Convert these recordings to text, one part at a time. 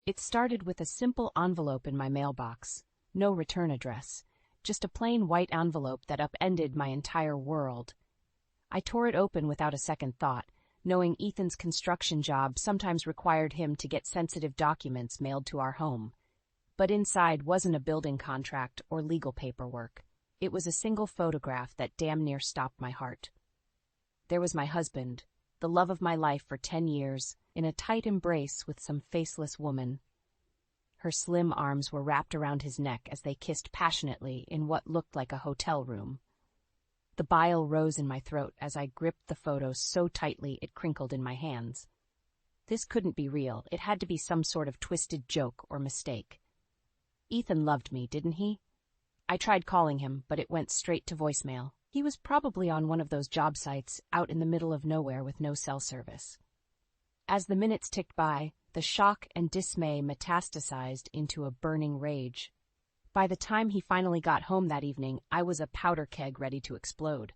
It started with a simple envelope in my mailbox, no return address, just a plain white envelope that upended my entire world. I tore it open without a second thought, knowing Ethan's construction job sometimes required him to get sensitive documents mailed to our home. But inside wasn't a building contract or legal paperwork. It was a single photograph that damn near stopped my heart. There was my husband, the love of my life for 10 years, in a tight embrace with some faceless woman. Her slim arms were wrapped around his neck as they kissed passionately in what looked like a hotel room. The bile rose in my throat as I gripped the photo so tightly it crinkled in my hands. This couldn't be real. It had to be some sort of twisted joke or mistake. Ethan loved me, didn't he? I tried calling him, but it went straight to voicemail. He was probably on one of those job sites out in the middle of nowhere with no cell service. As the minutes ticked by, the shock and dismay metastasized into a burning rage. By the time he finally got home that evening, I was a powder keg ready to explode.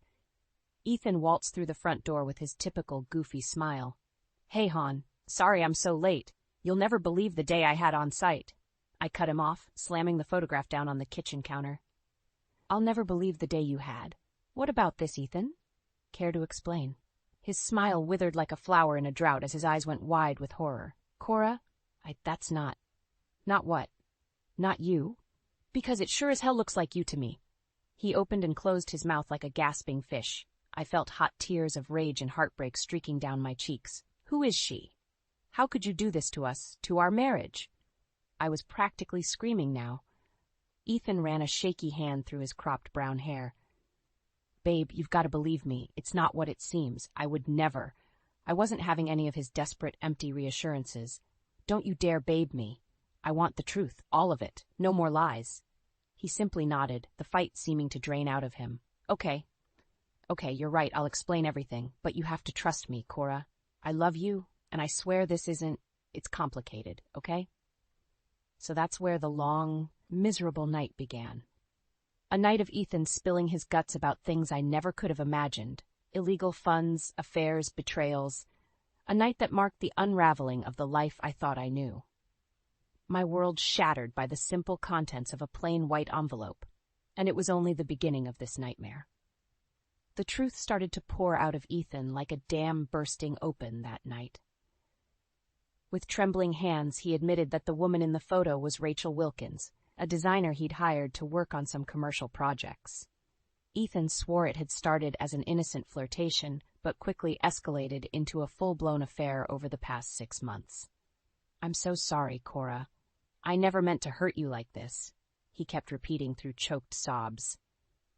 Ethan waltzed through the front door with his typical goofy smile. "Hey, Hon, sorry I'm so late. You'll never believe the day I had on site." I cut him off, slamming the photograph down on the kitchen counter. "I'll never believe the day you had. What about this, Ethan? Care to explain?" His smile withered like a flower in a drought as his eyes went wide with horror. "Cora, that's not..." "Not what?" "Not you. Because it sure as hell looks like you to me." He opened and closed his mouth like a gasping fish. I felt hot tears of rage and heartbreak streaking down my cheeks. "Who is she? How could you do this to us, to our marriage?" I was practically screaming now. Ethan ran a shaky hand through his cropped brown hair. "Babe, you've got to believe me. It's not what it seems. I would never." I wasn't having any of his desperate, empty reassurances. "Don't you dare babe me. I want the truth, all of it. No more lies." He simply nodded, the fight seeming to drain out of him. Okay, you're right, I'll explain everything, but you have to trust me, Cora. I love you, and I swear this it's complicated, okay?" So that's where the long, miserable night began. A night of Ethan spilling his guts about things I never could have imagined. Illegal funds, affairs, betrayals. A night that marked the unraveling of the life I thought I knew. My world shattered by the simple contents of a plain white envelope, and it was only the beginning of this nightmare. The truth started to pour out of Ethan like a dam bursting open that night. With trembling hands, he admitted that the woman in the photo was Rachel Wilkins, a designer he'd hired to work on some commercial projects. Ethan swore it had started as an innocent flirtation, but quickly escalated into a full-blown affair over the past 6 months. "I'm so sorry, Cora. I never meant to hurt you like this," he kept repeating through choked sobs.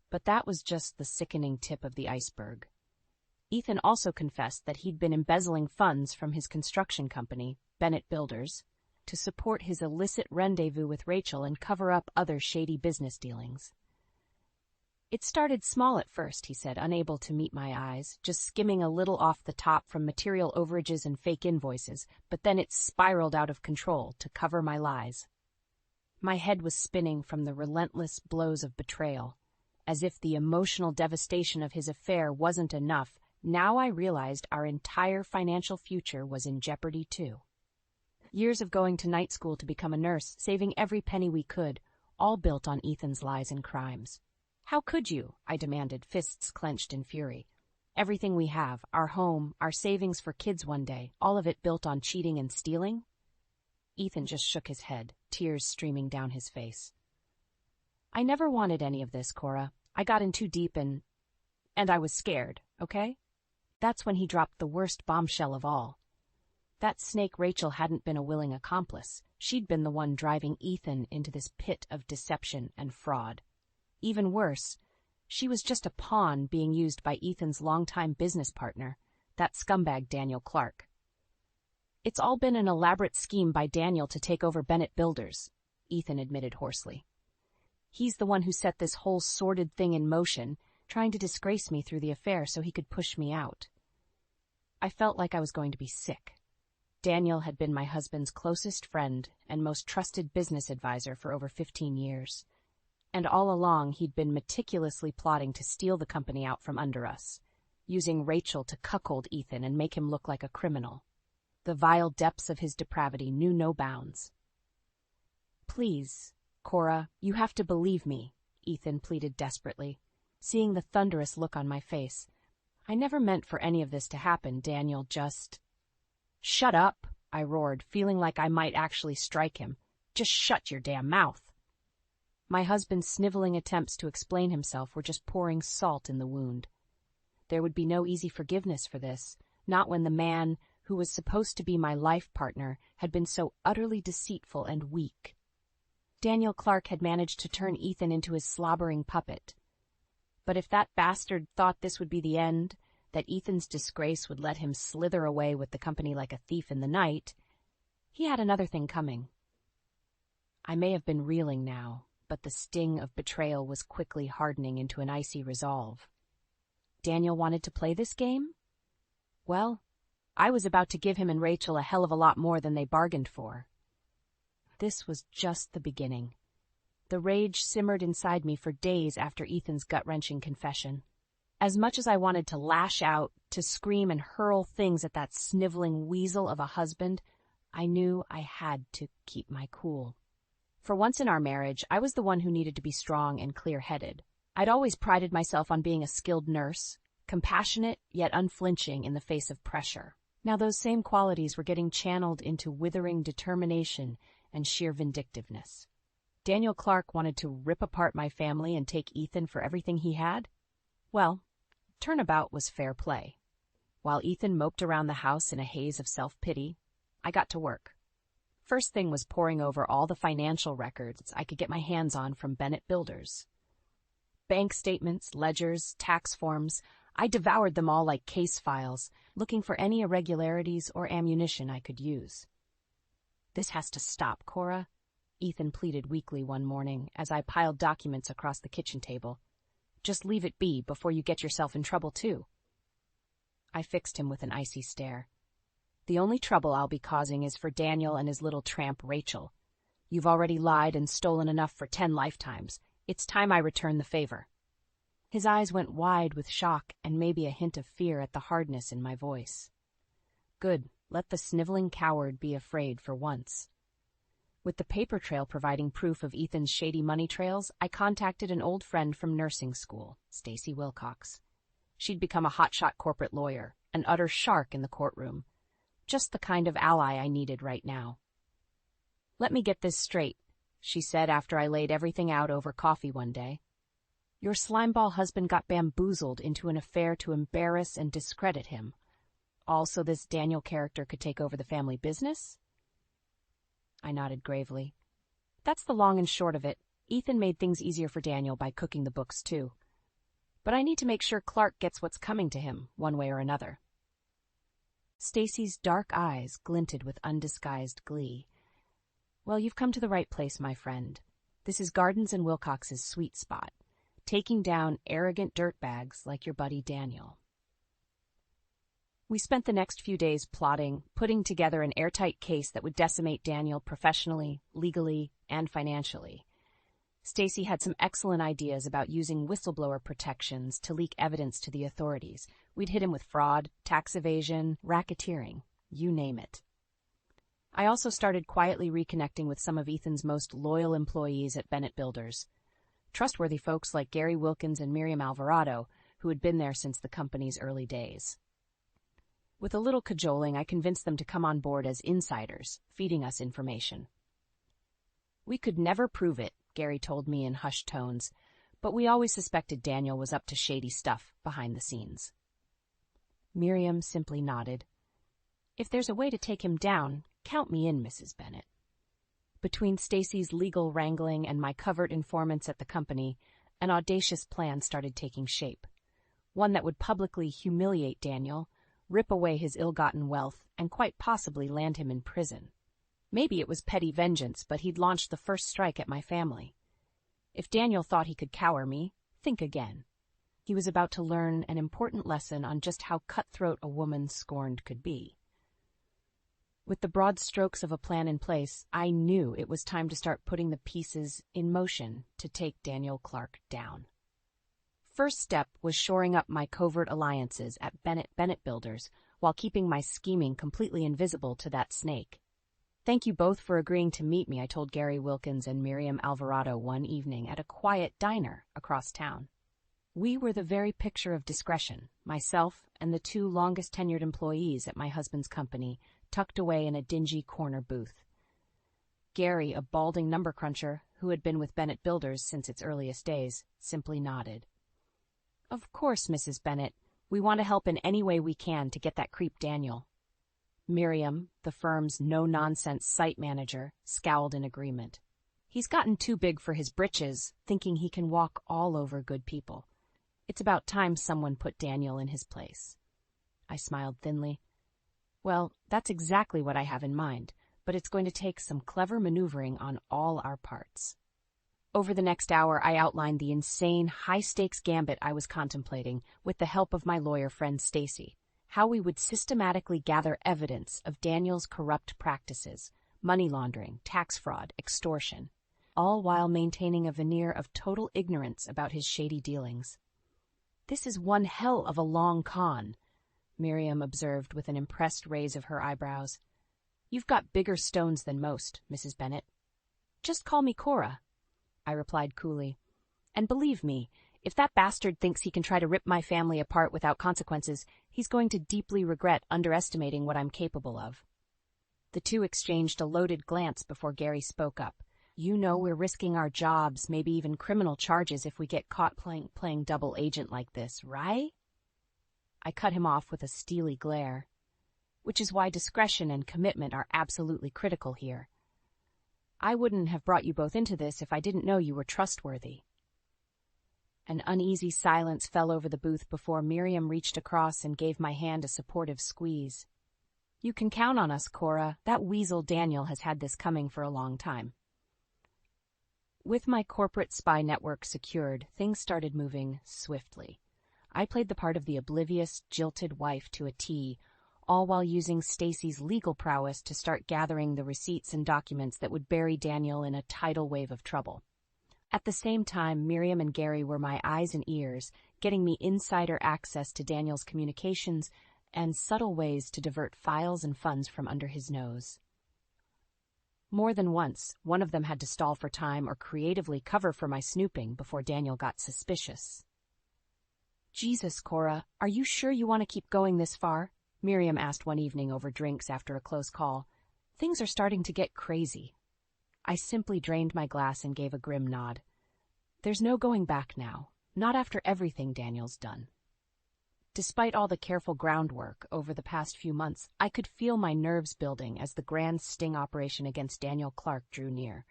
But that was just the sickening tip of the iceberg. Ethan also confessed that he'd been embezzling funds from his construction company, Bennett Builders, to support his illicit rendezvous with Rachel and cover up other shady business dealings. "It started small at first," he said, unable to meet my eyes, "just skimming a little off the top from material overages and fake invoices, but then it spiraled out of control to cover my lies." My head was spinning from the relentless blows of betrayal. As if the emotional devastation of his affair wasn't enough, now I realized our entire financial future was in jeopardy too. Years of going to night school to become a nurse, saving every penny we could, all built on Ethan's lies and crimes. "How could you?" I demanded, fists clenched in fury. "Everything we have, our home, our savings for kids one day, all of it built on cheating and stealing?" Ethan just shook his head, tears streaming down his face. "I never wanted any of this, Cora. I got in too deep and I was scared, okay?" That's when he dropped the worst bombshell of all. That snake Rachel hadn't been a willing accomplice. She'd been the one driving Ethan into this pit of deception and fraud. Even worse, she was just a pawn being used by Ethan's longtime business partner, that scumbag Daniel Clark. "It's all been an elaborate scheme by Daniel to take over Bennett Builders," Ethan admitted hoarsely. "He's the one who set this whole sordid thing in motion, trying to disgrace me through the affair so he could push me out." I felt like I was going to be sick. Daniel had been my husband's closest friend and most trusted business advisor for over 15 years. And all along he'd been meticulously plotting to steal the company out from under us, using Rachel to cuckold Ethan and make him look like a criminal. The vile depths of his depravity knew no bounds. Please, Cora, you have to believe me, Ethan pleaded desperately, seeing the thunderous look on my face. I never meant for any of this to happen, Daniel, just... Shut up, I roared, feeling like I might actually strike him. Just shut your damn mouth. My husband's sniveling attempts to explain himself were just pouring salt in the wound. There would be no easy forgiveness for this, not when the man who was supposed to be my life partner had been so utterly deceitful and weak. Daniel Clark had managed to turn Ethan into his slobbering puppet. But if that bastard thought this would be the end, that Ethan's disgrace would let him slither away with the company like a thief in the night, he had another thing coming. I may have been reeling now, but the sting of betrayal was quickly hardening into an icy resolve. Daniel wanted to play this game? Well, I was about to give him and Rachel a hell of a lot more than they bargained for. This was just the beginning. The rage simmered inside me for days after Ethan's gut-wrenching confession. As much as I wanted to lash out, to scream and hurl things at that sniveling weasel of a husband, I knew I had to keep my cool. For once in our marriage, I was the one who needed to be strong and clear-headed. I'd always prided myself on being a skilled nurse, compassionate yet unflinching in the face of pressure. Now those same qualities were getting channeled into withering determination and sheer vindictiveness. Daniel Clark wanted to rip apart my family and take Ethan for everything he had? Well, turnabout was fair play. While Ethan moped around the house in a haze of self-pity, I got to work. First thing was poring over all the financial records I could get my hands on from Bennett Builders. Bank statements, ledgers, tax forms, I devoured them all like case files, looking for any irregularities or ammunition I could use. This has to stop, Cora, Ethan pleaded weakly one morning as I piled documents across the kitchen table. Just leave it be before you get yourself in trouble, too. I fixed him with an icy stare. The only trouble I'll be causing is for Daniel and his little tramp Rachel. You've already lied and stolen enough for 10 lifetimes. It's time I return the favor. His eyes went wide with shock and maybe a hint of fear at the hardness in my voice. Good, let the sniveling coward be afraid for once. With the paper trail providing proof of Ethan's shady money trails, I contacted an old friend from nursing school, Stacy Wilcox. She'd become a hotshot corporate lawyer, an utter shark in the courtroom. Just the kind of ally I needed right now. Let me get this straight, she said after I laid everything out over coffee one day. Your slimeball husband got bamboozled into an affair to embarrass and discredit him. All so this Daniel character could take over the family business? I nodded gravely. That's the long and short of it. Ethan made things easier for Daniel by cooking the books, too. But I need to make sure Clark gets what's coming to him, one way or another. Stacy's dark eyes glinted with undisguised glee. Well, you've come to the right place, my friend. This is Gardens and Wilcox's sweet spot, taking down arrogant dirtbags like your buddy Daniel. We spent the next few days plotting, putting together an airtight case that would decimate Daniel professionally, legally, and financially. Stacy had some excellent ideas about using whistleblower protections to leak evidence to the authorities. We'd hit him with fraud, tax evasion, racketeering, you name it. I also started quietly reconnecting with some of Ethan's most loyal employees at Bennett Builders. Trustworthy folks like Gary Wilkins and Miriam Alvarado, who had been there since the company's early days. With a little cajoling, I convinced them to come on board as insiders, feeding us information. We could never prove it, Gary told me in hushed tones, but we always suspected Daniel was up to shady stuff behind the scenes. Miriam simply nodded. If there's a way to take him down, count me in, Mrs. Bennett. Between Stacy's legal wrangling and my covert informants at the company, an audacious plan started taking shape. One that would publicly humiliate Daniel, rip away his ill-gotten wealth, and quite possibly land him in prison. Maybe it was petty vengeance, but he'd launched the first strike at my family. If Daniel thought he could cower me, think again. He was about to learn an important lesson on just how cutthroat a woman scorned could be. With the broad strokes of a plan in place, I knew it was time to start putting the pieces in motion to take Daniel Clark down. First step was shoring up my covert alliances at Bennett Builders while keeping my scheming completely invisible to that snake. Thank you both for agreeing to meet me, I told Gary Wilkins and Miriam Alvarado one evening at a quiet diner across town. We were the very picture of discretion, myself and the two longest-tenured employees at my husband's company, tucked away in a dingy corner booth. Gary, a balding number cruncher who had been with Bennett Builders since its earliest days, simply nodded. Of course, Mrs. Bennett. We want to help in any way we can to get that creep Daniel. Miriam, the firm's no-nonsense site manager, scowled in agreement. He's gotten too big for his britches, thinking he can walk all over good people. It's about time someone put Daniel in his place. I smiled thinly. Well, that's exactly what I have in mind, but it's going to take some clever maneuvering on all our parts. Over the next hour, I outlined the insane, high-stakes gambit I was contemplating with the help of my lawyer friend Stacy, how we would systematically gather evidence of Daniel's corrupt practices, money laundering, tax fraud, extortion, all while maintaining a veneer of total ignorance about his shady dealings. This is one hell of a long con, Miriam observed with an impressed raise of her eyebrows. You've got bigger stones than most, Mrs. Bennett. Just call me Cora, I replied coolly. And believe me, if that bastard thinks he can try to rip my family apart without consequences, he's going to deeply regret underestimating what I'm capable of. The two exchanged a loaded glance before Gary spoke up. You know we're risking our jobs, maybe even criminal charges if we get caught playing double agent like this, right? I cut him off with a steely glare. Which is why discretion and commitment are absolutely critical here. I wouldn't have brought you both into this if I didn't know you were trustworthy. An uneasy silence fell over the booth before Miriam reached across and gave my hand a supportive squeeze. You can count on us, Cora. That weasel Daniel has had this coming for a long time. With my corporate spy network secured, things started moving swiftly. I played the part of the oblivious, jilted wife to a T, all while using Stacy's legal prowess to start gathering the receipts and documents that would bury Daniel in a tidal wave of trouble. At the same time, Miriam and Gary were my eyes and ears, getting me insider access to Daniel's communications and subtle ways to divert files and funds from under his nose. More than once, one of them had to stall for time or creatively cover for my snooping before Daniel got suspicious. Jesus, Cora, are you sure you want to keep going this far? Miriam asked one evening over drinks after a close call. Things are starting to get crazy. I simply drained my glass and gave a grim nod. There's no going back now, not after everything Daniel's done. Despite all the careful groundwork over the past few months, I could feel my nerves building as the grand sting operation against Daniel Clark drew near.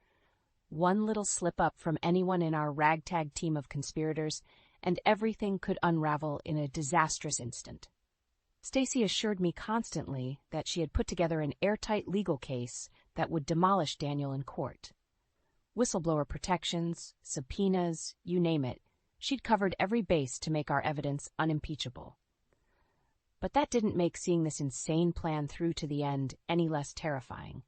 One little slip-up from anyone in our ragtag team of conspirators, and everything could unravel in a disastrous instant. Stacy assured me constantly that she had put together an airtight legal case that would demolish Daniel in court. Whistleblower protections, subpoenas, you name it, she'd covered every base to make our evidence unimpeachable. But that didn't make seeing this insane plan through to the end any less terrifying.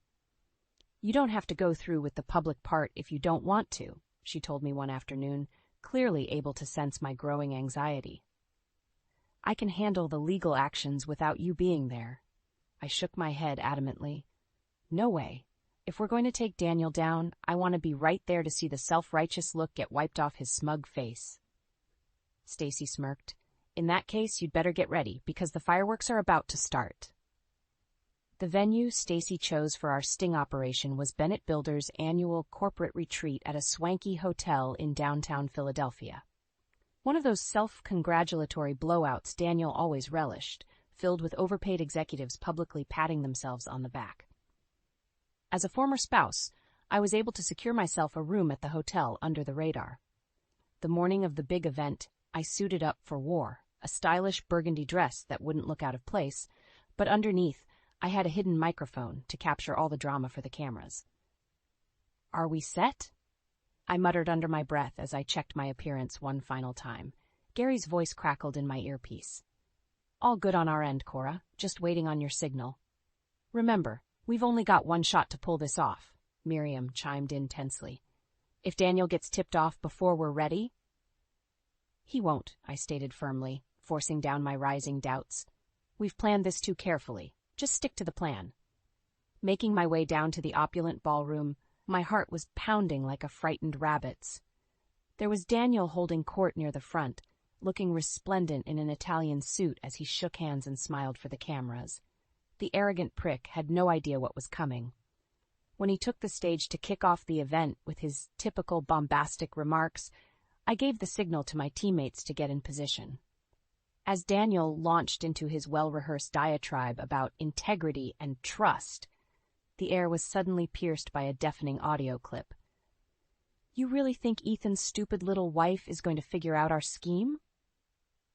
You don't have to go through with the public part if you don't want to, she told me one afternoon, clearly able to sense my growing anxiety. I can handle the legal actions without you being there. I shook my head adamantly. No way. If we're going to take Daniel down, I want to be right there to see the self-righteous look get wiped off his smug face. Stacy smirked. In that case, you'd better get ready, because the fireworks are about to start. The venue Stacy chose for our sting operation was Bennett Builders' annual corporate retreat at a swanky hotel in downtown Philadelphia. One of those self-congratulatory blowouts Daniel always relished, filled with overpaid executives publicly patting themselves on the back. As a former spouse, I was able to secure myself a room at the hotel under the radar. The morning of the big event, I suited up for war, a stylish burgundy dress that wouldn't look out of place, but underneath, I had a hidden microphone to capture all the drama for the cameras. Are we set? I muttered under my breath as I checked my appearance one final time. Gary's voice crackled in my earpiece. All good on our end, Cora. Just waiting on your signal. Remember, we've only got one shot to pull this off, Miriam chimed in tensely. If Daniel gets tipped off before we're ready? He won't, I stated firmly, forcing down my rising doubts. We've planned this too carefully. Just stick to the plan. Making my way down to the opulent ballroom, my heart was pounding like a frightened rabbit's. There was Daniel holding court near the front, looking resplendent in an Italian suit as he shook hands and smiled for the cameras. The arrogant prick had no idea what was coming. When he took the stage to kick off the event with his typical bombastic remarks, I gave the signal to my teammates to get in position. As Daniel launched into his well-rehearsed diatribe about integrity and trust, the air was suddenly pierced by a deafening audio clip. "You really think Ethan's stupid little wife is going to figure out our scheme?"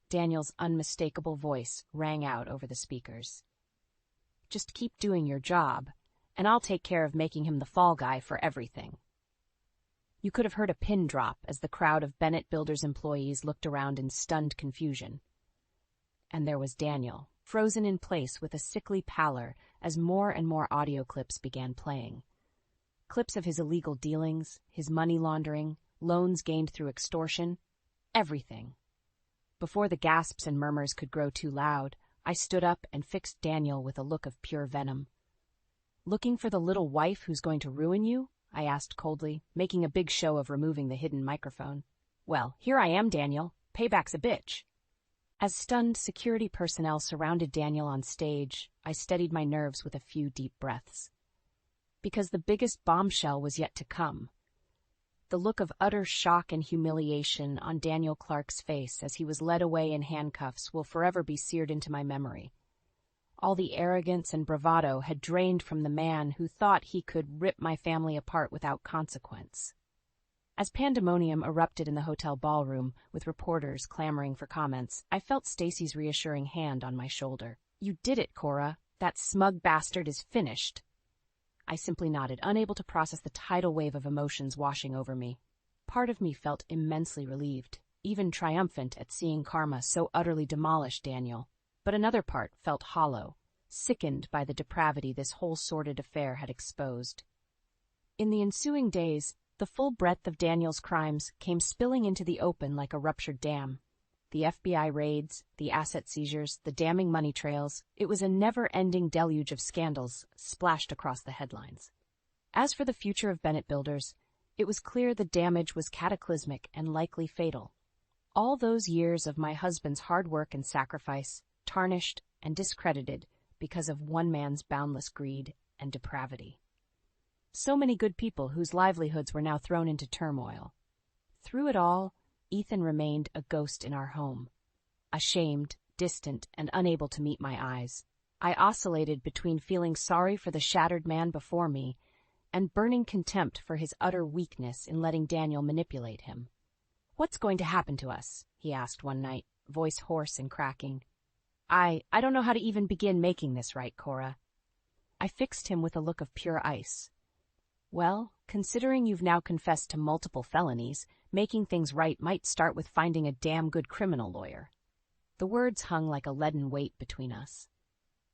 Daniel's unmistakable voice rang out over the speakers. "Just keep doing your job, and I'll take care of making him the fall guy for everything." You could have heard a pin drop as the crowd of Bennett Builders employees looked around in stunned confusion. And there was Daniel, frozen in place with a sickly pallor as more and more audio clips began playing. Clips of his illegal dealings, his money laundering, loans gained through extortion, everything. Before the gasps and murmurs could grow too loud, I stood up and fixed Daniel with a look of pure venom. "Looking for the little wife who's going to ruin you?" I asked coldly, making a big show of removing the hidden microphone. "Well, here I am, Daniel. Payback's a bitch." As stunned security personnel surrounded Daniel on stage, I steadied my nerves with a few deep breaths. Because the biggest bombshell was yet to come. The look of utter shock and humiliation on Daniel Clark's face as he was led away in handcuffs will forever be seared into my memory. All the arrogance and bravado had drained from the man who thought he could rip my family apart without consequence. As pandemonium erupted in the hotel ballroom, with reporters clamoring for comments, I felt Stacy's reassuring hand on my shoulder. "You did it, Cora. That smug bastard is finished." I simply nodded, unable to process the tidal wave of emotions washing over me. Part of me felt immensely relieved, even triumphant at seeing karma so utterly demolish Daniel. But another part felt hollow, sickened by the depravity this whole sordid affair had exposed. In the ensuing days, the full breadth of Daniel's crimes came spilling into the open like a ruptured dam. The FBI raids, the asset seizures, the damning money trails, it was a never-ending deluge of scandals splashed across the headlines. As for the future of Bennett Builders, it was clear the damage was cataclysmic and likely fatal. All those years of my husband's hard work and sacrifice, tarnished and discredited because of one man's boundless greed and depravity. So many good people whose livelihoods were now thrown into turmoil. Through it all, Ethan remained a ghost in our home. Ashamed, distant, and unable to meet my eyes, I oscillated between feeling sorry for the shattered man before me and burning contempt for his utter weakness in letting Daniel manipulate him. "What's going to happen to us?" he asked one night, voice hoarse and cracking. I don't know how to even begin making this right, Cora." I fixed him with a look of pure ice. "Well, considering you've now confessed to multiple felonies, making things right might start with finding a damn good criminal lawyer." The words hung like a leaden weight between us.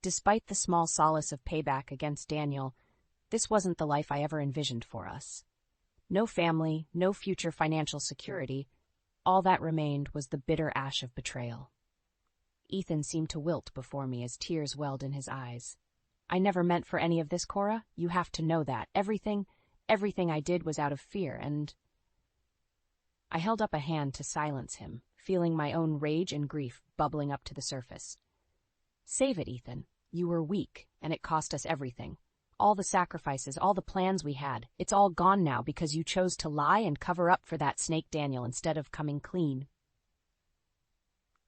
Despite the small solace of payback against Daniel, this wasn't the life I ever envisioned for us. No family, no future financial security. All that remained was the bitter ash of betrayal. Ethan seemed to wilt before me as tears welled in his eyes. "I never meant for any of this, Cora. You have to know that. Everything I did was out of fear, and—" I held up a hand to silence him, feeling my own rage and grief bubbling up to the surface. "Save it, Ethan. You were weak, and it cost us everything. All the sacrifices, all the plans we had, it's all gone now because you chose to lie and cover up for that snake Daniel instead of coming clean."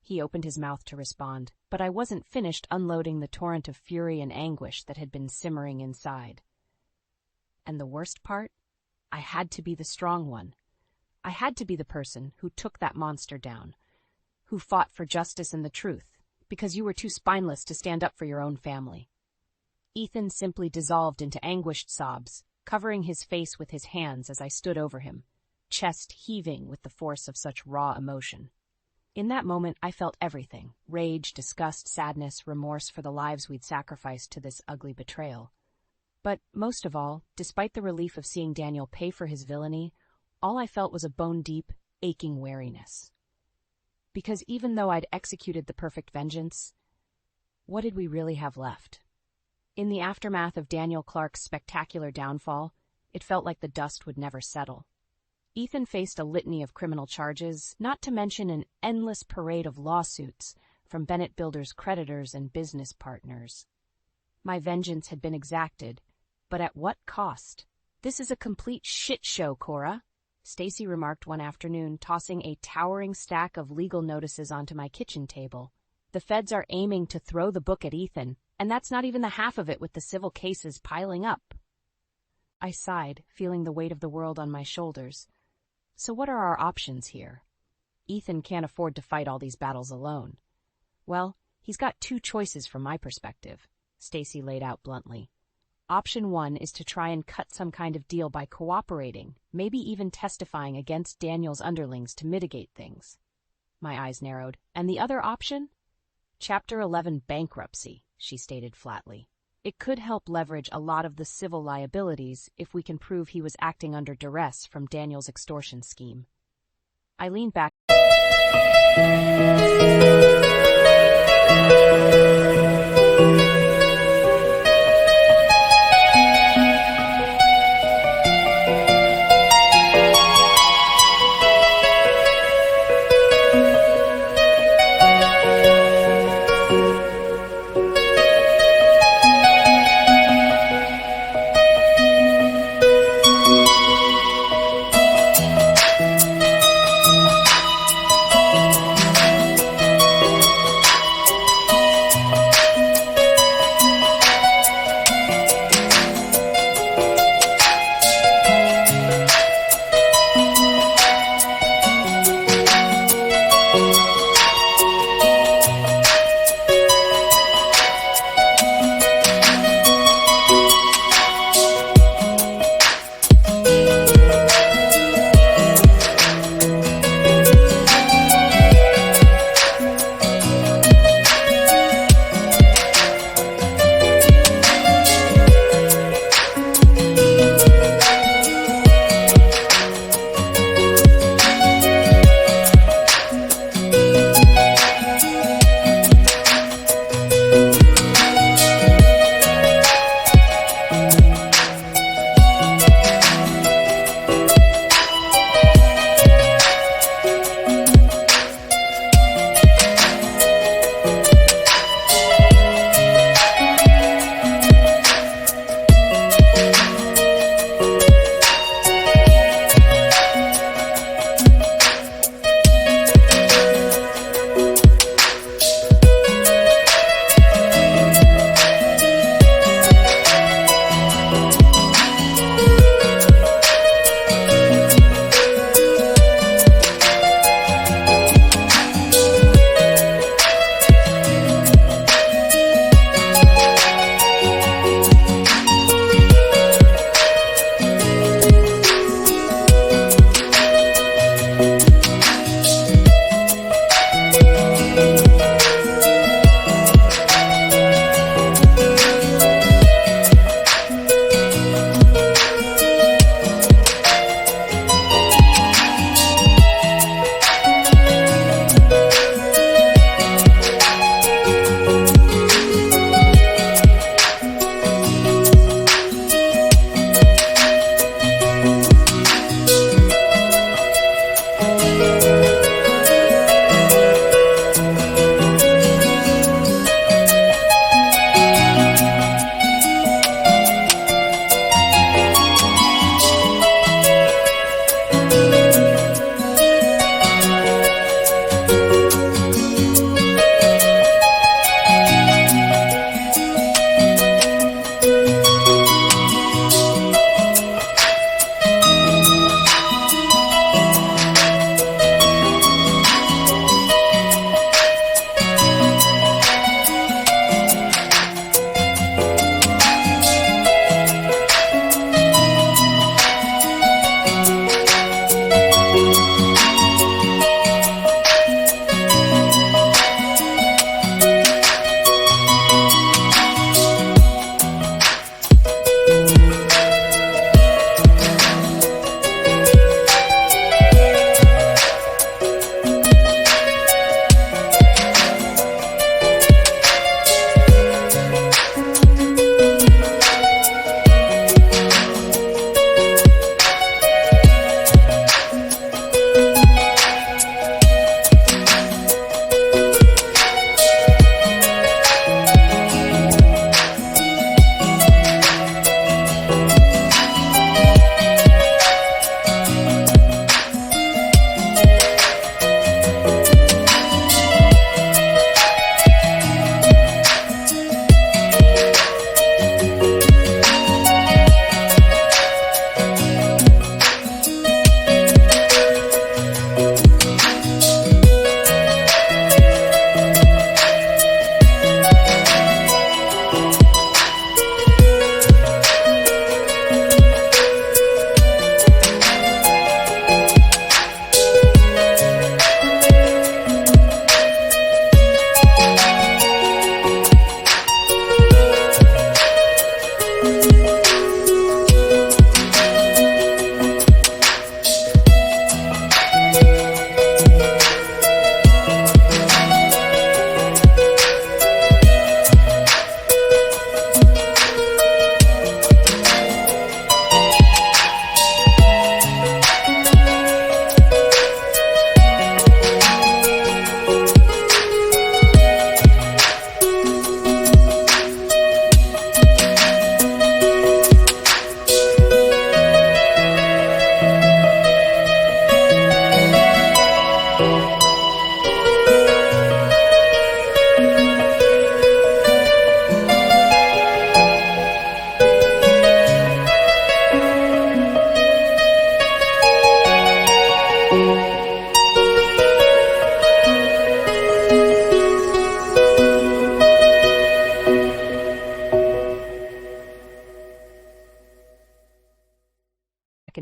He opened his mouth to respond, but I wasn't finished unloading the torrent of fury and anguish that had been simmering inside. And the worst part? I had to be the strong one. I had to be the person who took that monster down, who fought for justice and the truth, because you were too spineless to stand up for your own family. Ethan simply dissolved into anguished sobs, covering his face with his hands as I stood over him, chest heaving with the force of such raw emotion. In that moment, I felt everything: rage, disgust, sadness, remorse for the lives we'd sacrificed to this ugly betrayal. But most of all, despite the relief of seeing Daniel pay for his villainy, all I felt was a bone-deep, aching weariness. Because even though I'd executed the perfect vengeance, what did we really have left? In the aftermath of Daniel Clark's spectacular downfall, it felt like the dust would never settle. Ethan faced a litany of criminal charges, not to mention an endless parade of lawsuits from Bennett Builders' creditors and business partners. My vengeance had been exacted, but at what cost? "This is a complete shit show, Cora," Stacy remarked one afternoon, tossing a towering stack of legal notices onto my kitchen table. "The feds are aiming to throw the book at Ethan, and that's not even the half of it with the civil cases piling up." I sighed, feeling the weight of the world on my shoulders. So what are our options here? Ethan can't afford to fight all these battles alone. Well, he's got two choices from my perspective, Stacy laid out bluntly. Option 1 is to try and cut some kind of deal by cooperating, maybe even testifying against Daniel's underlings to mitigate things. My eyes narrowed. And the other option? Chapter 11 bankruptcy, she stated flatly. It could help leverage a lot of the civil liabilities if we can prove he was acting under duress from Daniel's extortion scheme. I leaned back.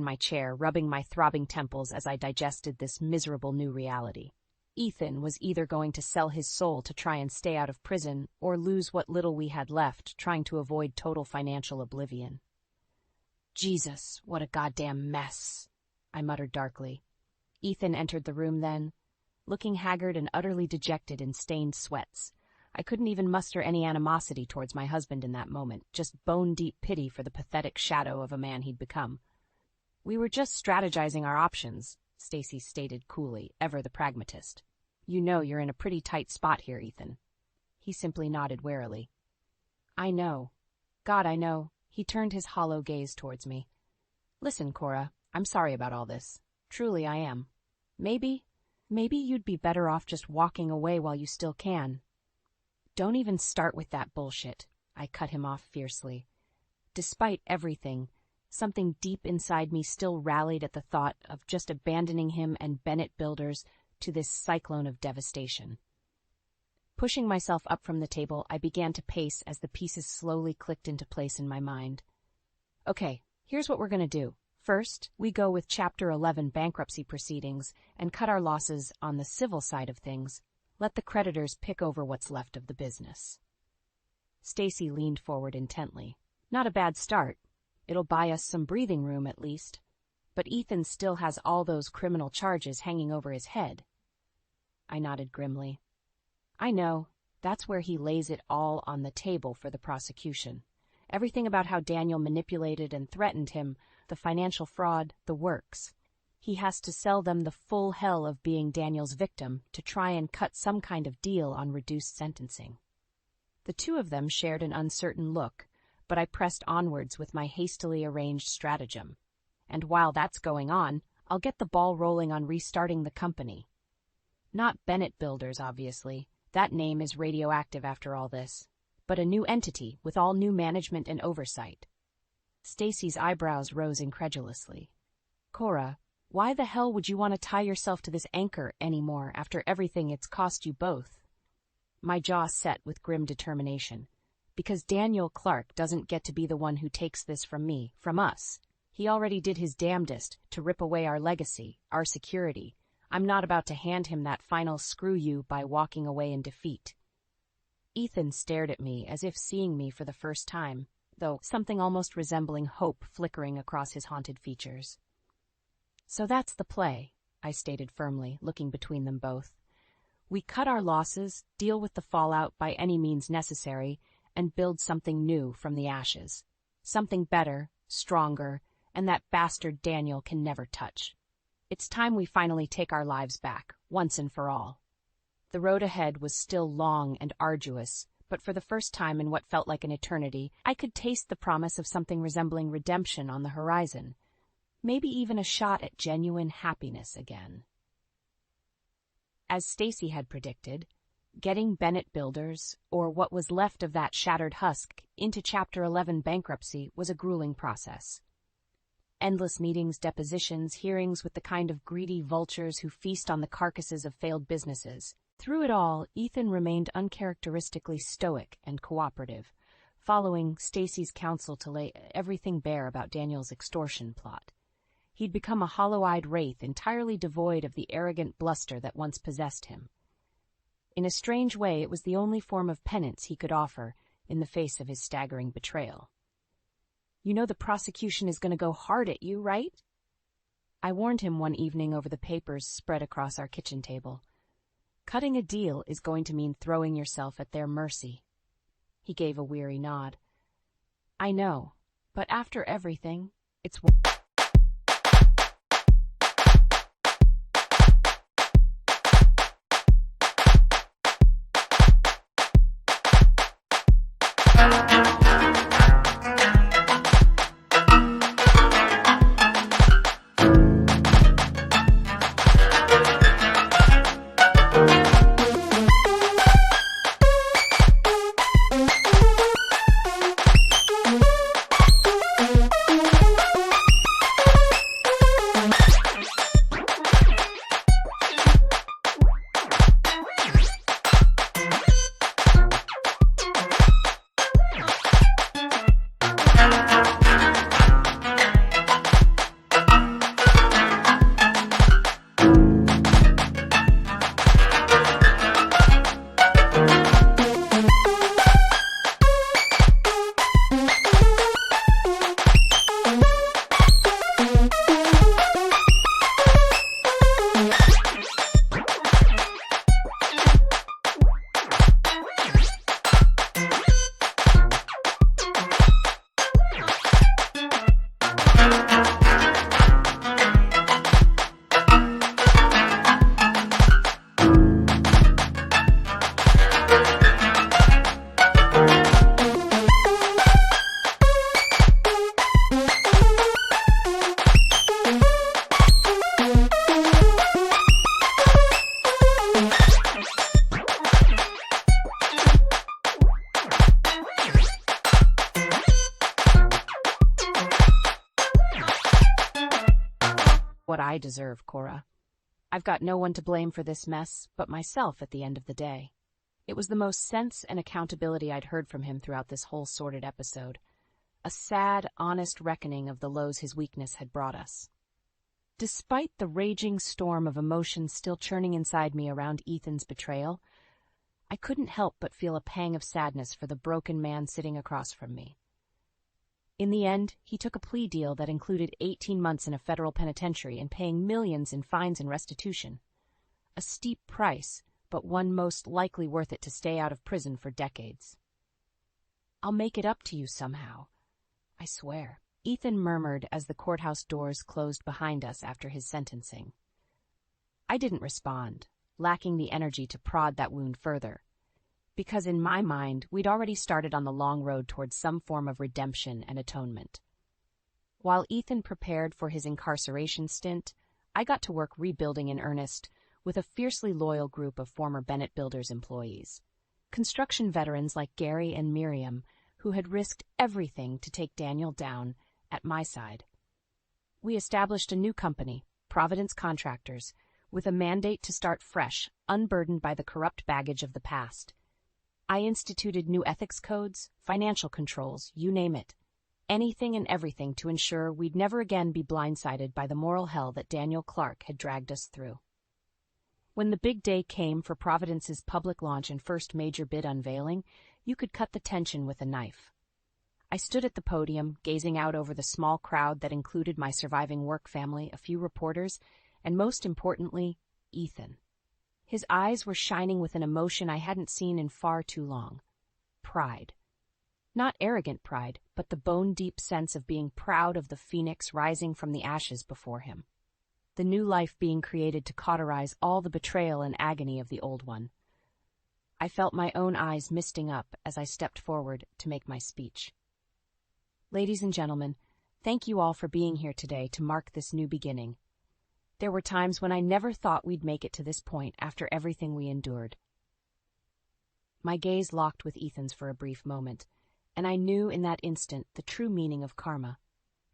in my chair, rubbing my throbbing temples as I digested this miserable new reality. Ethan was either going to sell his soul to try and stay out of prison or lose what little we had left, trying to avoid total financial oblivion. Jesus, what a goddamn mess, I muttered darkly. Ethan entered the room then, looking haggard and utterly dejected in stained sweats. I couldn't even muster any animosity towards my husband in that moment, just bone-deep pity for the pathetic shadow of a man he'd become. "We were just strategizing our options," Stacy stated coolly, ever the pragmatist. "You know you're in a pretty tight spot here, Ethan." He simply nodded warily. "I know. God, I know." He turned his hollow gaze towards me. "Listen, Cora, I'm sorry about all this. Truly I am. Maybe you'd be better off just walking away while you still can." "Don't even start with that bullshit," I cut him off fiercely. Despite everything, something deep inside me still rallied at the thought of just abandoning him and Bennett Builders to this cyclone of devastation. Pushing myself up from the table, I began to pace as the pieces slowly clicked into place in my mind. "Okay, here's what we're going to do. First, we go with Chapter 11 bankruptcy proceedings and cut our losses on the civil side of things. Let the creditors pick over what's left of the business." Stacy leaned forward intently. "Not a bad start. It'll buy us some breathing room at least. But Ethan still has all those criminal charges hanging over his head." I nodded grimly. "I know. That's where he lays it all on the table for the prosecution. Everything about how Daniel manipulated and threatened him, the financial fraud, the works. He has to sell them the full hell of being Daniel's victim to try and cut some kind of deal on reduced sentencing." The two of them shared an uncertain look, but I pressed onwards with my hastily arranged stratagem. "And while that's going on, I'll get the ball rolling on restarting the company. Not Bennett Builders, obviously. That name is radioactive after all this. But a new entity with all new management and oversight." Stacy's eyebrows rose incredulously. "Cora, why the hell would you want to tie yourself to this anchor anymore after everything it's cost you both?" My jaw set with grim determination. "Because Daniel Clark doesn't get to be the one who takes this from me, from us. He already did his damnedest to rip away our legacy, our security. I'm not about to hand him that final screw you by walking away in defeat." Ethan stared at me as if seeing me for the first time, though something almost resembling hope flickering across his haunted features. "So that's the play," I stated firmly, looking between them both. "We cut our losses, deal with the fallout by any means necessary, and build something new from the ashes. Something better, stronger, and that bastard Daniel can never touch. It's time we finally take our lives back, once and for all." The road ahead was still long and arduous, but for the first time in what felt like an eternity, I could taste the promise of something resembling redemption on the horizon. Maybe even a shot at genuine happiness again. As Stacy had predicted, getting Bennett Builders, or what was left of that shattered husk, into Chapter 11 bankruptcy was a grueling process. Endless meetings, depositions, hearings with the kind of greedy vultures who feast on the carcasses of failed businesses. Through it all, Ethan remained uncharacteristically stoic and cooperative, following Stacy's counsel to lay everything bare about Daniel's extortion plot. He'd become a hollow-eyed wraith entirely devoid of the arrogant bluster that once possessed him. In a strange way, it was the only form of penance he could offer in the face of his staggering betrayal. "You know the prosecution is going to go hard at you, right?" I warned him one evening over the papers spread across our kitchen table. "Cutting a deal is going to mean throwing yourself at their mercy." He gave a weary nod. "I know, but after everything, it's..." What I deserve, Cora. I've got no one to blame for this mess but myself at the end of the day. It was the most sense and accountability I'd heard from him throughout this whole sordid episode. A sad, honest reckoning of the lows his weakness had brought us. Despite the raging storm of emotions still churning inside me around Ethan's betrayal, I couldn't help but feel a pang of sadness for the broken man sitting across from me. In the end, he took a plea deal that included 18 months in a federal penitentiary and paying millions in fines and restitution. A steep price, but one most likely worth it to stay out of prison for decades. "I'll make it up to you somehow, I swear," Ethan murmured as the courthouse doors closed behind us after his sentencing. I didn't respond, lacking the energy to prod that wound further, because in my mind we'd already started on the long road towards some form of redemption and atonement. While Ethan prepared for his incarceration stint, I got to work rebuilding in earnest with a fiercely loyal group of former Bennett Builders employees, construction veterans like Gary and Miriam, who had risked everything to take Daniel down at my side. We established a new company, Providence Contractors, with a mandate to start fresh, unburdened by the corrupt baggage of the past. I instituted new ethics codes, financial controls, you name it. Anything and everything to ensure we'd never again be blindsided by the moral hell that Daniel Clark had dragged us through. When the big day came for Providence's public launch and first major bid unveiling, you could cut the tension with a knife. I stood at the podium, gazing out over the small crowd that included my surviving work family, a few reporters, and most importantly, Ethan. His eyes were shining with an emotion I hadn't seen in far too long. Pride. Not arrogant pride, but the bone-deep sense of being proud of the phoenix rising from the ashes before him. The new life being created to cauterize all the betrayal and agony of the old one. I felt my own eyes misting up as I stepped forward to make my speech. Ladies and gentlemen, thank you all for being here today to mark this new beginning. There were times when I never thought we'd make it to this point after everything we endured. My gaze locked with Ethan's for a brief moment, and I knew in that instant the true meaning of karma.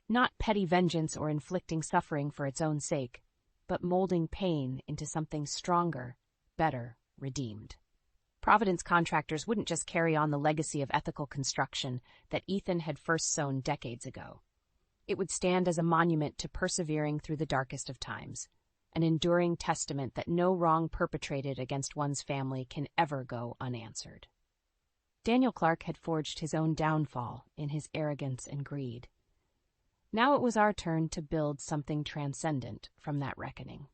Not petty vengeance or inflicting suffering for its own sake, but molding pain into something stronger, better, redeemed. Providence Contractors wouldn't just carry on the legacy of ethical construction that Ethan had first sown decades ago. It would stand as a monument to persevering through the darkest of times, an enduring testament that no wrong perpetrated against one's family can ever go unanswered. Daniel Clark had forged his own downfall in his arrogance and greed. Now it was our turn to build something transcendent from that reckoning.